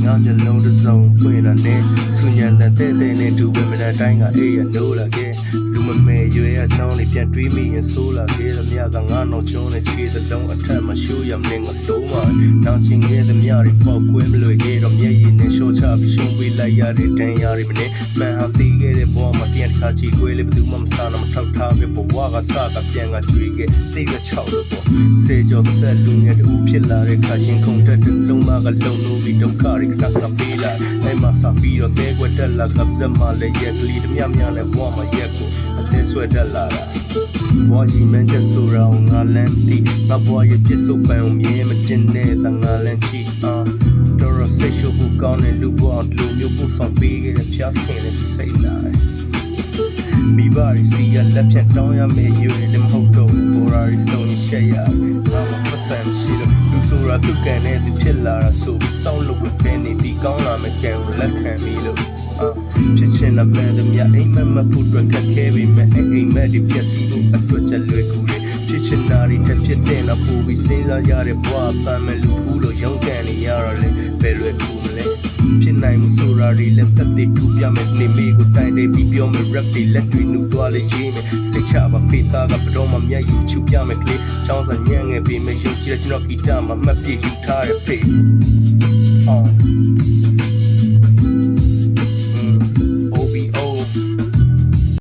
ငါမျက်လုံးတစ်စုံပွင့်လာနဲ့စူညံတဲ့နဲ့တူဝဲမတဲ့တိုင်းကအေးရနိုးလာခဲ့လူမမဲရွေးအချောင်းလေးပြန်တွေးမိရင်ဆိုးလာခဲ့သမျှကငါနောက်ချုံးနဲ့ခြေစလုံးအထက်မှာရှိုးရမင်းကလုံးမနောက်ချင်းခဲ့သမျှတွေပေါက်ကွဲမလို့ခဲ့တော့မျက်ရည်နဲ့ရှိုးချပြီးရှုံးပေးလိုက်ရတဲ့တန်ရာတွေမနဲ့မှန်ဟာသိခဲ့တဲ့ဘဝမှာတန်တစ်ခါချီကွဲလေးဘယ်သူမှမစားတော့မထောက်ထားပဲဘဝကစကပြန်ကကျွေခဲ့သိကချောက်လို့ပေါ့စေကြောသက်လူငယ်တူဖြစ်လာတဲ့ခါချင်းခုန်တက်တဲ့လုံးမကလုံလို့ပြီးဒုက္ခတွေခဏခဏပေးလာအဲ့မှာစပြီးတော့တဲကွက်တက်လာကပ်စမလည်းရက်ကလေးတမျှမျှနဲ့ဘဝမှာရက်ကိုအသေးဆွဲတက်လာတာဘဝကြီးမင်းကျဆိုးရောငါလန်းတီငါဘဝရဲ့ပြစ်စုံပန်မြဲမတင်တဲ့ငါလန်းချီတော်ရစိတ်ရှုပ်ကောင်းတဲ့လူဘဝလူမျိုးပို့ဆောင်ပေးခဲ့တဲ့ဖျားခင်နဲ့စိတ်လာမိဘရီစီရလက်ဖြတ်တောင်းရမယ့်ရွေးလည်းမဟုတ်တော့ဘော်ရီစုံရှက်ရငါမပတ်စံရှိတော့လူဆိုတာသူကန်တဲ့သူဖြစ်လာတာဆိုပြီးစောင်းလို့ပဲနေပြီးကောင်းလာမယ့်ကြံကိုလက်ခံပြီးလို့ဖြစ်ချင်တဲ့မှန်တဲ့မြအိမ်မက်ဖို့အတွက်ခက်ခဲပေမဲ့အိမ်မက်ဒီပြက်စီဖို့အတွက်ချက်လွယ်ကူတယ်ဖြစ်ချင်တာတွေတစ်ဖြစ်တဲ့တော့ပို့ပြီးစဉ်းစားရတဲ့ဘဝပန်းမဲ့လူဘူးလို့ရုန်းကန်နေရတော့လေဘယ်လွယ်ကူမလဲဖြစ်နိုင်မှုဆိုတာတွေလက်သက်တွေထူပြမယ်နေမေကိုတိုင်တယ်ပြီးပြောမယ် rap တွေလက်တွေနှူသွားလေရေးမယ်စိတ်ချပါဖေးသားကဘတော်မှမျက်ရည်ချူပြမယ်ကလေးချောင်းစညံ့ငယ်ပြီးမယ်ယုံကြည်တဲ့ကျွန်တော်ဂီတမှာမှတ်ပြယူထားတဲ့ဖေး